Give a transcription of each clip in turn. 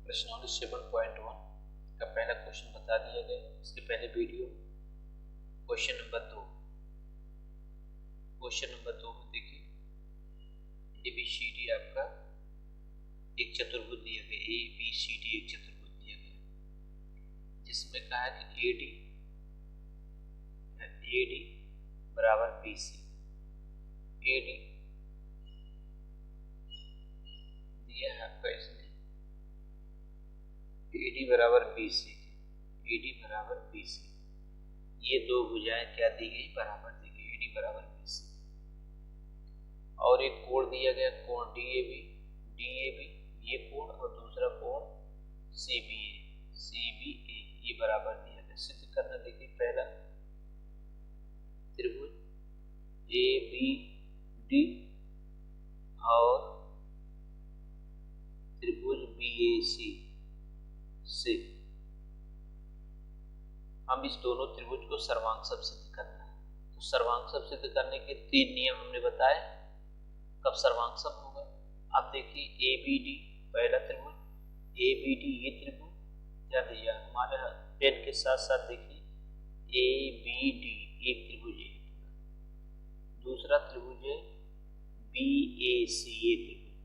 प्रश्नावली 7.1 का पहला क्वेश्चन बता दिया गया। इसके पहले वीडियो क्वेश्चन नंबर दो में देखिए ABCD आपका एक चतुर्भुज दिया गया, ABCD एक चतुर्भुज दिया गया जिसमें कहा है कि AD बराबर BC, AD दिया है आपका इसमें AD बराबर BC, ये दो भुजाएं क्या दी गई, बराबर दी गई, AD बराबर BC। और एक कोण दिया गया, कोण DAB, ये कोण और दूसरा कोण CBA, ये बराबर दिया गया। सिद्ध करना देखिए, पहला त्रिभुज ABD और त्रिभुज BAC से हम इस दोनों त्रिभुज को सर्वांग सिद्ध करना है। तो सर्वांग सिद्ध करने के 3 नियम हमने बताए, कब सर्वांग होगा। अब देखिए ABD पहला त्रिभुज, ABD ये त्रिभुज क्या दिया हमारे पेन के साथ साथ देखिए ABD एक त्रिभुज है, दूसरा त्रिभुज है BAC ये त्रिभुज।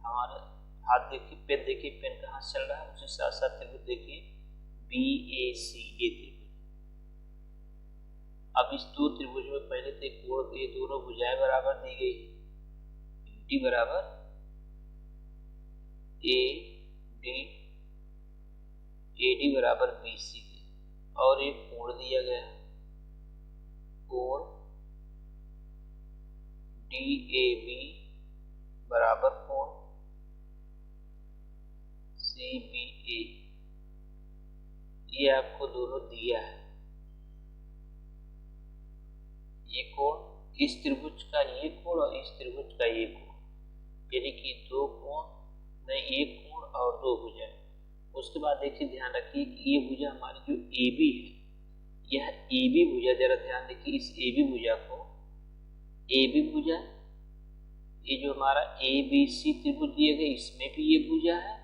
हमारा हाथ देखिए, पेन देखिए, पेन कहाँ चल रहा है, उसके साथ साथ त्रिभुज देखिए BAC ये त्रिभुज। अब इस दो त्रिभुज में पहले थे कोण, ये दोनों भुजाएं बराबर दी गई, AD बराबर AD बराबर BC के, और एक कोण दिया गया, कोण DAB बराबर कोण CBA, ये आपको दोनों दिया है। ये कोण इस त्रिभुज का ये कोण और इस त्रिभुज का ये कोण, यानी कि दो कोण में एक कोण और दो भुजाएं। उसके बाद देखिए, ध्यान रखिए कि ये भुजा हमारी जो AB है, यह AB भुजा, जरा ध्यान देखिए, इस AB भुजा को AB भुजा, ये जो हमारा ABC त्रिभुज दिया गया इसमें भी ये भुजा है,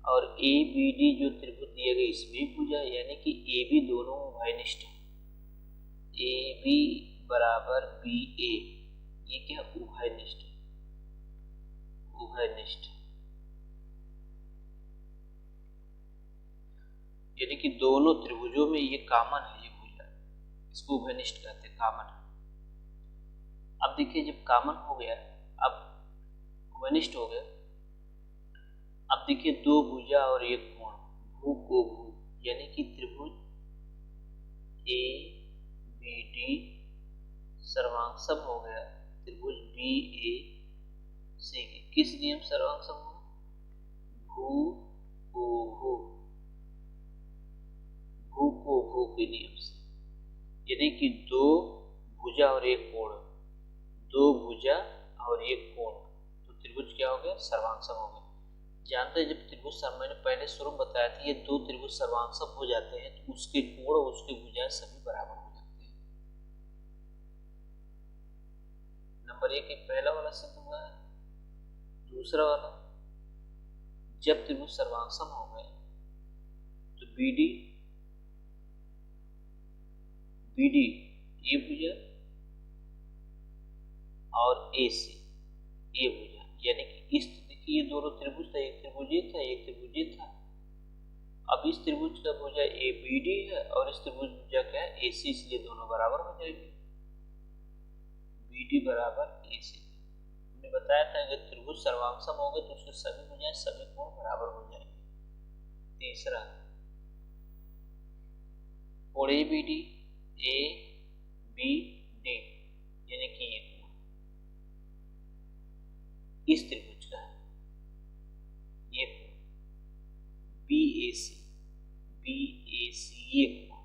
और ABD जो त्रिभुज दिया गया इसमें भुजा है, यानी कि AB दोनों उभयनिष्ठ है। AB बराबर BA, ये क्या उभयनिष्ठ, यानी कि दोनों त्रिभुजों में ये कॉमन है, ये भुजा, इसको उभयनिष्ठ कहते हैं, कॉमन है। अब देखिए, जब कॉमन हो गया, अब उभयनिष्ठ हो गया, अब देखिए दो भुजा और एक कोण, भू को भू, यानी कि त्रिभुज ABD सर्वांग हो गया त्रिभुज BAC के। किस नियम सर्वांग होगा, भू को भू के नियम से, यानी कि दो भुजा और एक कोण, दो भुजा और एक कोण, तो त्रिभुज क्या हो गया, सर्वांग हो गया। जानते हैं, जब त्रिभुज मैंने पहले शुरू में बताया था, ये दो त्रिभुज सर्वांग हो जाते हैं तो उसके कोण और उसके भुजाएं सभी बराबर हो जाते हैं। नंबर 1 पहला वाला सिद्ध हुआ है। दूसरा वाला, जब त्रिभुज सर्वांग हो गए तो BD ये भुजा और AC ये भुजा, यानी कि इस ये दोनों त्रिभुज था, एक त्रिभुज ये था, एक त्रिभुज ये था। अब इस त्रिभुज का भुजा ABD है और इस त्रिभुज भुजा क्या है, AC, इसलिए दोनों बराबर हो जाएंगे, BD बराबर AC। हमने बताया था कि त्रिभुज सर्वांग हो गए तो उसके सभी भुजाएं, सभी कोण बराबर हो जाएंगे। तीसरा, कोण ABD यानी कि ये कोण इस त्रिभुज का है, ये कोण BAC ये कोण,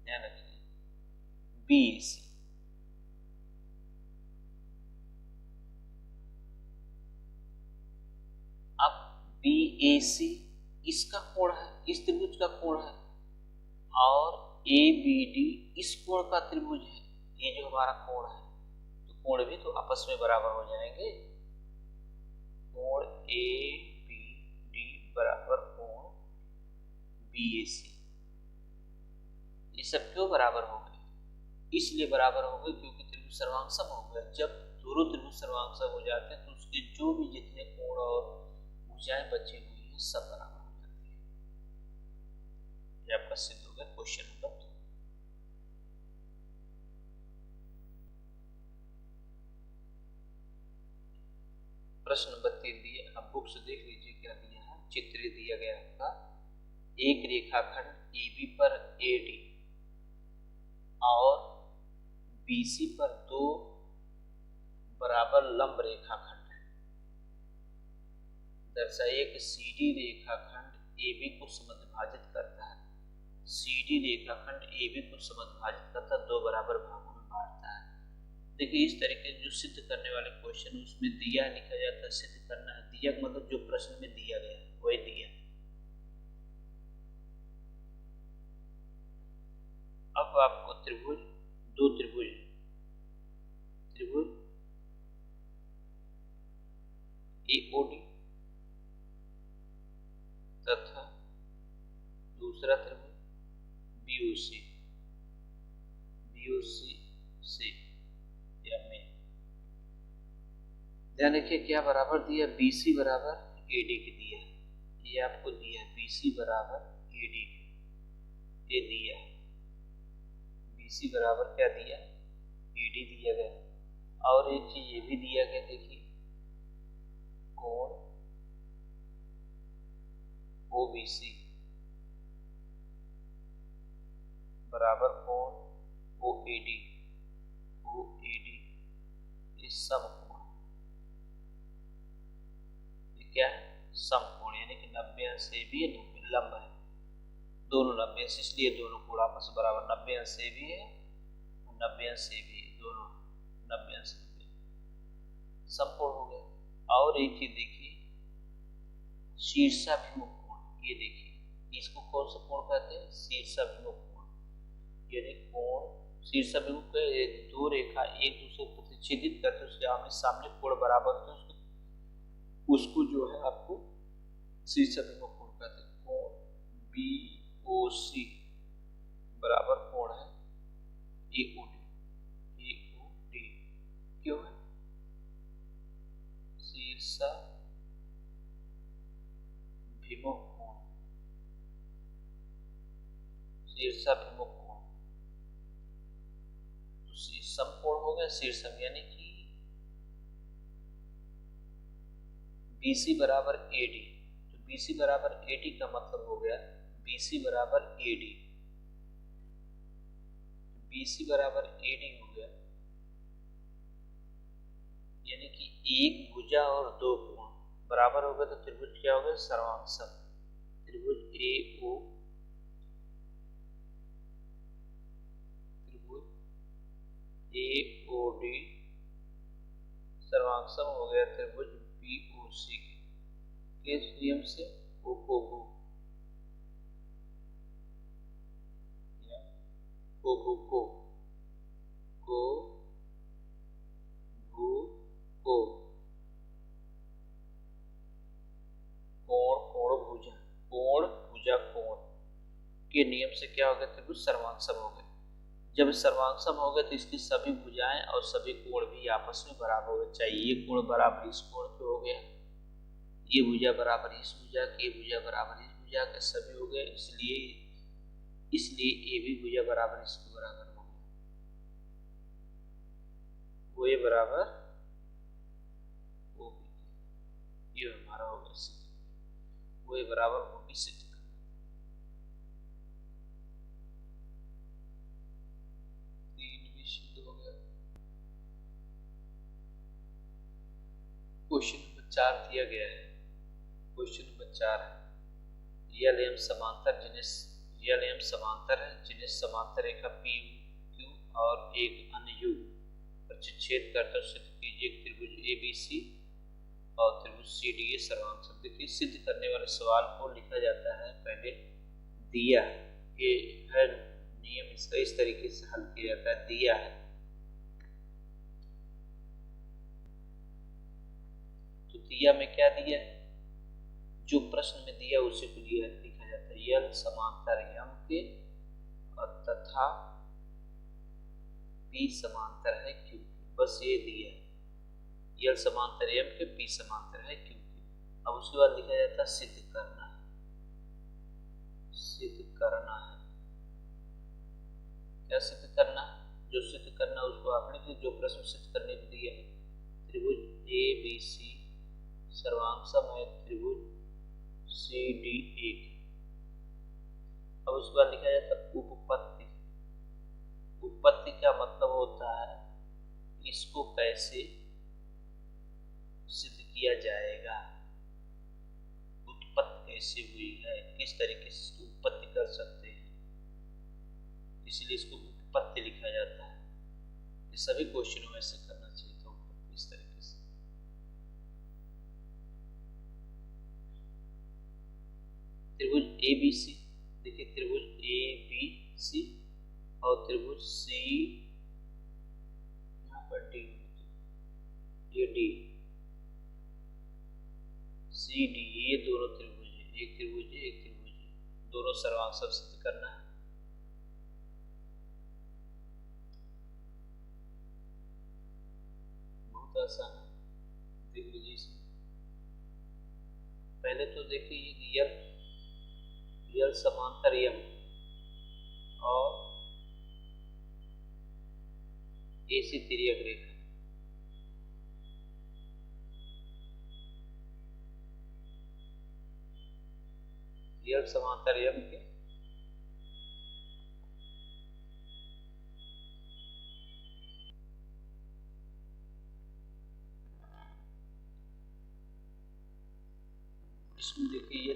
ध्यान रखिए BAC। अब BAC इसका कोण है, इस त्रिभुज का कोण है, और ABD इस कोण का त्रिभुज है, ये जो हमारा कोण है, तो कोण भी तो आपस में बराबर हो जाएंगे। कोण ABD BAC। ये सब क्यों बराबर हो गए? इसलिए बराबर हो गए क्योंकि त्रिभुज सर्वांगसम हो गया। जब दोनों त्रिभुज सर्वांगसम हो जाते हैं तो उसके जो भी जितने कोण और भुजाएं बची हुई है सब बराबर हो जाती है। ये आपका सिद्ध हो गया क्वेश्चन नंबर 2। प्रश्न नंबर 3 दिए, अब बुक्स देख लीजिए क्या दिया है। चित्र दिया गया आपका, एक रेखाखंड AB पर AD और BC पर दो बराबर लंब रेखाखंड है। दर्शाइए कि CD रेखाखंड AB को समद्विभाजित करता है। CD रेखाखंड AB को समद्विभाजित करता है, दो बराबर भागों में बांटता है। देखिए इस तरीके जो सिद्ध करने वाले क्वेश्चन उसमें दिया लिखा जाता है, सिद्ध करना है। दिया मतलब जो प्रश्न में दिया गया है वही दिया। अब आपको त्रिभुज, दो त्रिभुज, त्रिभुज AOD तथा दूसरा त्रिभुज BOC, BOC से या में ध्यान रखिए क्या बराबर दिया, BC बराबर AD के दिया। ये आपको दिया BC बराबर AD, ये दिया BC बराबर क्या दिया, AD दिया गया। और एक चीज ये भी दिया गया, देखिए कोण OBC बराबर कोण OAD, OAD ये समकोण, ये क्या है समकोण, यानी कि 90 अंश से भी 90 लंब है, दोनों 90 अंश, इसलिए दोनों कोण आपस बराबर 90 अंश से भी है और 90 अंश से भी है, दोनों 90 अंश समकोण हो गया। और एक चीज देखिए शीर्षाभिमुख कोण, ये देखिए इसको कौन सा कोण कहते हैं, शीर्षाभिमुख कोण। यानी कोण शीर्षाभिमुख के दो रेखा एक दूसरे को प्रतिच्छेदित करते हैं, उसके आमने सामने कोण बराबर होते हैं, उसको जो है आपको शीर्षाभिमुख कोण कहते हैं। कोण BOC बराबर कोण है AOD, AOD क्यों है, शीर्षाभिमुख कोण, शीर्षाभिमुख कोण समकोण हो गया शीर्षम, यानी कि BC बराबर AD, तो BC बराबर AD का मतलब हो गया BC बराबर AD, BC बराबर AD हो गया, यानी कि एक भुजा और दो कोण बराबर हो गए तो त्रिभुज क्या हो गया सर्वांगसम। त्रिभुज AOD सर्वांगसम हो गया त्रिभुज BOC के नियम से O को भू या O को को भू को कोण भुजा कोण के नियम से क्या हो गया त्रिभुज सर्वांगसम हो गए। जब सर्वांगसम हो गए तो इसकी सभी भुजाएं और सभी कोण भी आपस में बराबर हो गए, चाहे ये कोण बराबर इस कोण के हो गया, ये भुजा बराबर इस भुजा के, ये भुजा बराबर इस भुजा के, सभी हो गए, इसलिए ये भी भुजा बराबर इसके बराबर हो गया, वो ये बराबर वो भी, ये हमारा हो गया सिद्ध, वो ये बराबर वो भी सिद्ध। क्वेश्चन नंबर 4 दिया गया है। क्वेश्चन नंबर 4 है रियल एम समांतर है जिन्हें समांतर रेखा PQ और एक अन्य युग प्रतिच्छेद करता सिद्ध कीजिए त्रिभुज ABC और त्रिभुज CDA सर्वांगसम। देखिए सिद्ध करने वाले सवाल को लिखा जाता है पहले दिया, ये है नियम, इसका इस तरीके से हल किया जाता है। दिया है तो दिया में क्या दिया है, जो प्रश्न में दिया उसी को लिखा लिखा जाता है यल समांतर यम के और तथा पी समांतर है क्यू के। बस ये दिया है, यल समांतर यम के, पी समांतर है क्यू के। अब उसके बाद लिखा जाता है सिद्ध करना है, सिद्ध करना है। क्या सिद्ध करना है? जो सिद्ध करना उसको आपने कि जो प्रश्न सिद्ध करने को दिया है, त्रिभुज ए बी सी सर्वांगसम है त्रिभुज सी डी ए। अब उसके बाद लिखा जाता है उपपत्ति। उपपत्ति का मतलब होता है इसको कैसे सिद्ध किया जाएगा, उत्पत्ति कैसे हुई है, किस तरीके से इसकी उत्पत्ति कर सकते हैं, इसलिए इसको उपपत्ति लिखा जाता है। ये सभी क्वेश्चनों में से करना चाहिए था उपपत्ति इस तरीके से। त्रिभुज ए बी सी, देखिए त्रिभुज ए बी सी और त्रिभुज सी, यहाँ पर डी, ये डी सी डी, ये दोनों त्रिभुज है, एक त्रिभुज है एक त्रिभुज है, दोनों सर्वांगसम सिद्ध करना है। बहुत आसान है, देख लीजिए इसमें। पहले तो देखिए यल समांतर यम और AC तिर्यक रेखा, यल समांतर यम के इसमें देखिए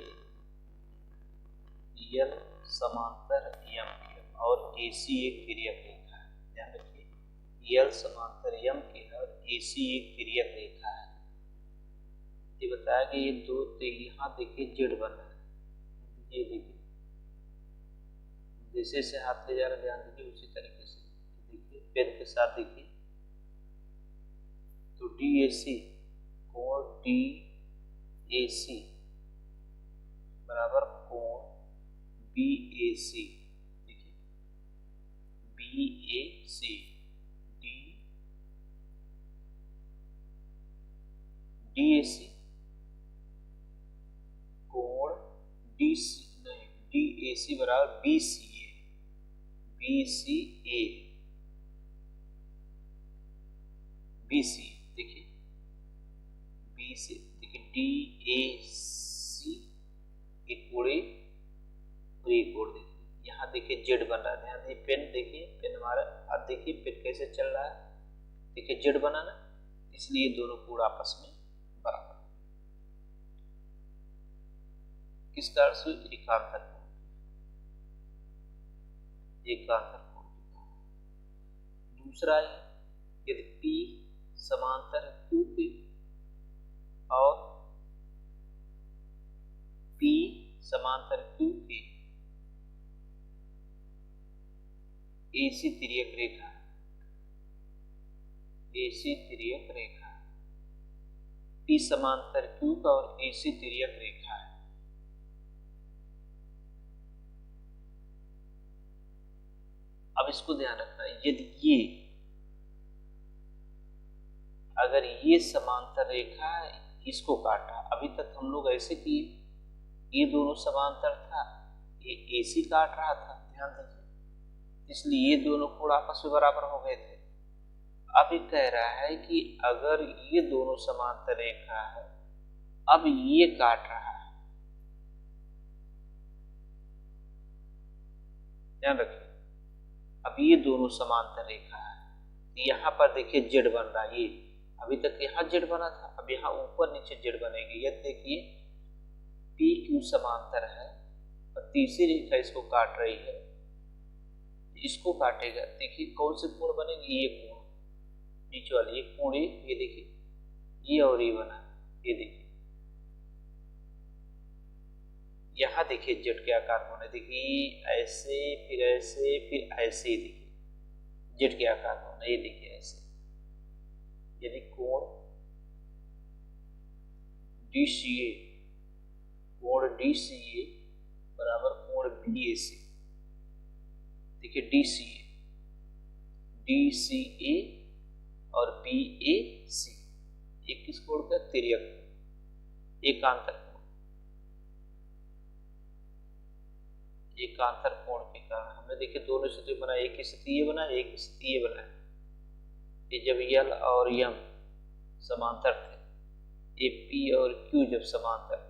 यल समांतर यम के और AC एक तिर्यक रेखा है। ध्यान रखिए यल समांतर यम के और AC एक तिर्यक रेखा है। ये बताया कि ये दो, यहाँ देखिए जेड बन रहा है, ये देखिए जैसे जैसे हाथ ले जा रहा है ध्यान दीजिए उसी तरीके से देखिए पेन के साथ देखिए। तो DAC कोण DAC बराबर कोण BAC, देखिए BAC DAC कोण DAC बराबर BCA देखिए BC, देखिए DAC एक कोण और एक कोण, देखिए यहाँ देखिए जेड बन रहा है। ध्यान देखिए पेन, देखिए पेन हमारा हाथ, देखिए पेन कैसे चल रहा है, देखिए जेड बना ना, इसलिए दोनों कोण आपस में बराबर। किस कारण से? एकांतर कोण, एकांतर कोण। दूसरा है यदि P समांतर Q के और P समांतर Q के AC तिर्यक रेखा, AC तिर्यक रेखा, P समांतर Q का और AC तिर्यक रेखा है। अब इसको ध्यान रखना, यदि ये अगर ये समांतर रेखा है इसको काटा, अभी तक हम लोग ऐसे किए, ये दोनों समांतर था, ये AC काट रहा था, ध्यान दीजिए, इसलिए ये दोनों कोण आपस में बराबर हो गए थे। अब ये कह रहा है कि अगर ये दोनों समांतर रेखा है, अब ये काट रहा है, ध्यान रखिए, अब ये दोनों समांतर रेखा है, यहाँ पर देखिए जेड बन रहा है, ये अभी तक यहाँ जेड बना था, अब यहाँ ऊपर नीचे जेड बनेगी। यदि देखिए PQ समांतर है और तीसरी रेखा इसको काट रही है, इसको काटेगा, देखिए कौन से कोण बनेंगे, ये कोण नीचे वाले, ये कोण, ये देखिए ये और ये बना, ये देखिए यहाँ देखिए जेड के आकार होने, देखिए ऐसे फिर ऐसे फिर ऐसे ही, देखिए जेड के आकार होना, ये देखिए ऐसे। यदि कोण DCA बराबर कोण BAC। देखिए DCA और BAC, ये किस कोण का? तिर्यक, एकांतर कोण। एकांतर कोण के कारण हमने देखिए दोनों स्थिति बना, एक स्थिति ये बना, एक स्थिति ये बना। ये जब L और M समांतर थे, ये P और Q जब समांतर थे,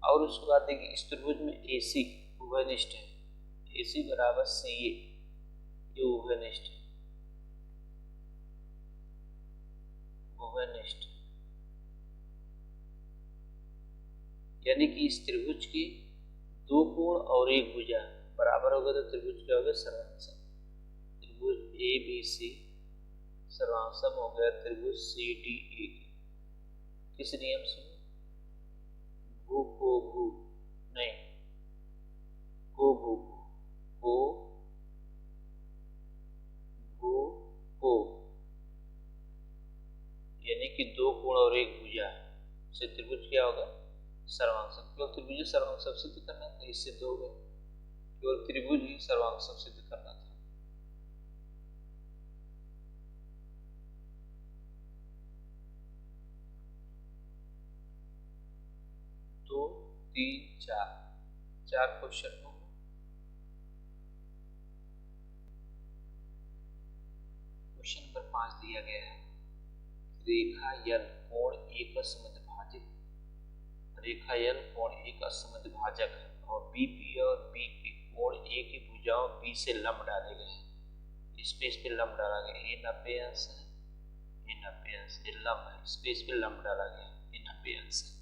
और उसके बाद देखिए इस त्रिभुज में AC उभयनिष्ठ है, AC बराबर CA, ये उभयनिष्ठ है, उभयनिष्ठ, यानी कि इस त्रिभुज के दो कोण और एक भुजा बराबर हो गए तो त्रिभुज क्या हो गया? सर्वांसम। त्रिभुज ABC सर्वांसम हो गया त्रिभुज CDA। किस नियम से? भू को भू नहीं, को भू को भू को, यानी कि दो कोण और एक भुजा से त्रिभुज क्या होगा? सर्वांसम। केवल त्रिभुज सर्वांसम सिद्ध करना था, इससे दो गए, केवल त्रिभुज ही सर्वांसम सिद्ध करना था। दो, तीन, चार क्वेश्चन हो। क्वेश्चन नंबर 5 दिया गया है, रेखा L कोण A का समद्विभाजक, रेखा L कोण A का समद्विभाजक है और BP और B के कोण A की भुजाओं B से लंब डाले गए हैं। स्पेस पे लंब डाला गया, ये 90 अंश है, ये 90 अंश, ये लंब है, स्पेस पे लंब डाला गया, ये 90 अंश है,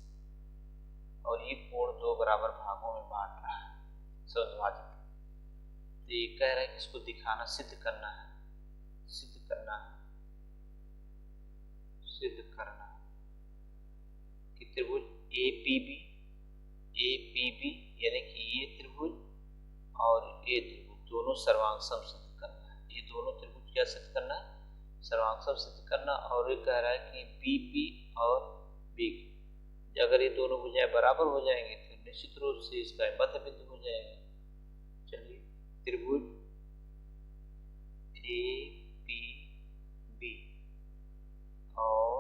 और ये कोण दो बराबर भागों में बांट रहा है समद्विभाजक। तो ये कह रहा है कि इसको दिखाना, सिद्ध करना है, सिद्ध करना है, सिद्ध करना है कि त्रिभुज APB यानी कि ये त्रिभुज और ये त्रिभुज दोनों सर्वांगसम सिद्ध करना है। ये दोनों त्रिभुज क्या सिद्ध करना है? सर्वांगसम सिद्ध करना। और ये कह रहा है कि BP और BQ, अगर ये दोनों भुजाएं बराबर हो जाएंगे तो निश्चित रूप से इसका मध्य बिंदु हो जाएगा। चलिए, त्रिभुज APB और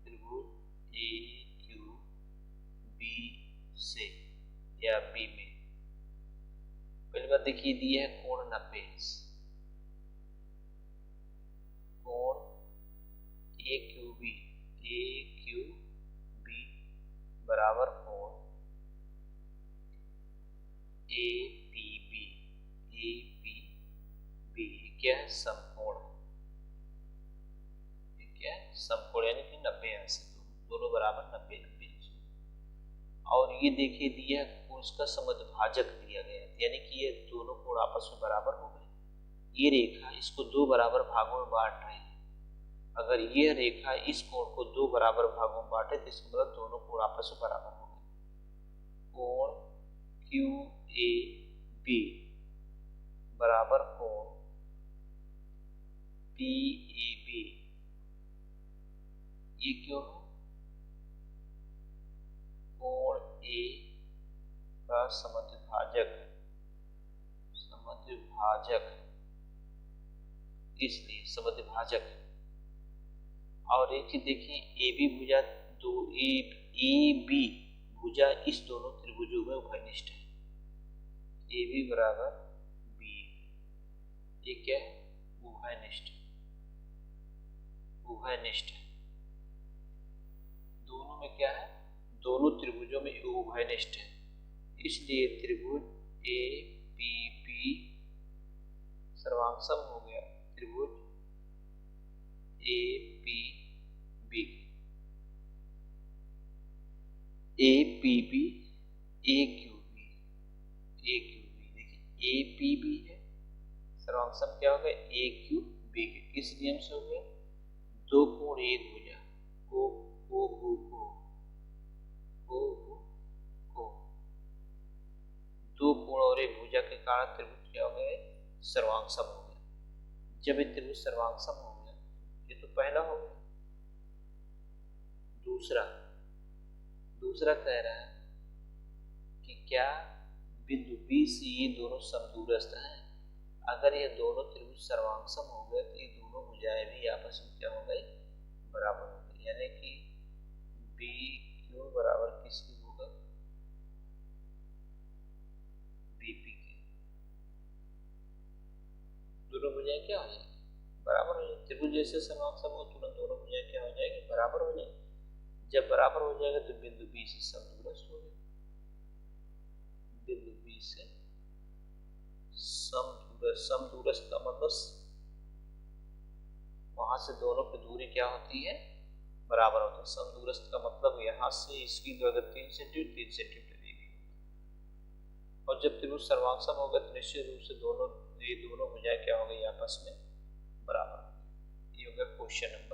त्रिभुज AQB से या B में, पहली बात देखिए दिया है कोण 90 अंश, कोण AQB बराबर कोण APB क्या है? समकोण, क्या है? समकोण, यानी कि 90 अंश, दोनों बराबर 90 अंश। और ये देखिए दिया उसका समद्विभाजक दिया गया है, यानी कि ये दोनों कोण आपस में बराबर हो गए। ये रेखा इसको दो बराबर भागों में बांट रही है। अगर ये रेखा इस कोण को दो बराबर भागों में बांटे तो इसका मतलब दोनों कोण आपस में बराबर हो गए। कोण QAB बराबर कोण PAB, ये क्यों है? कोण A का समद्विभाजक, इसलिए समद्विभाजक। और एक चीज देखिए, AB भुजा दो AB भुजा इस दोनों त्रिभुजों में उभयनिष्ठ है। AB बराबर B, ये क्या है? उभयनिष्ठ है। दोनों में क्या है? दोनों त्रिभुजों में उभयनिष्ठ है, इसलिए त्रिभुज APB सर्वांगसम हो गया त्रिभुज APB। AQB देखिए APB है, सर्वांगसम क्या हो गया? AQB के। किस नियम से हो गया? दो कोण एक भुजा, को दो कोण और एक भुजा के कारण त्रिभुज क्या हो गया? सर्वांगसम हो गया। जब ये त्रिभुज सर्वांगसम हो गया, ये तो पहला हो गया। दूसरा कह रहा है कि क्या बिंदु बी से ये दोनों समदूरस्थ हैं। अगर ये दोनों त्रिभुज सर्वांगसम हो गए तो ये दोनों भुजाएं भी आपस में क्या हो गई, बराबर हो गई। यानी कि बी क्यू बराबर किसकी होगा, बीपी के। दोनों भुजाएं क्या हो जाएगी, बराबर हो जाएगी। त्रिभुज जैसे सर्वांगसम हो तुरंत दोनों भुजाएं क्या हो जाएगी, बराबर हो जाएगी। जब बराबर हो जाएगा तो बिंदु बी से समदूरस्थ हो गए। बिंदु बी से समदूरस्थ का मतलब वहां से दोनों की दूरी क्या होती है, बराबर होता है। समदूरस्थ का मतलब यहाँ से इसकी अगर 3 सेंटीमीटर 3 सेंटीमीटर ये भी होगा। और जब त्रिभुज सर्वांगसम होगा तो निश्चित रूप से ये दोनों भुजाएं क्या हो गई, आपस में बराबर। ये होगा क्वेश्चन नंबर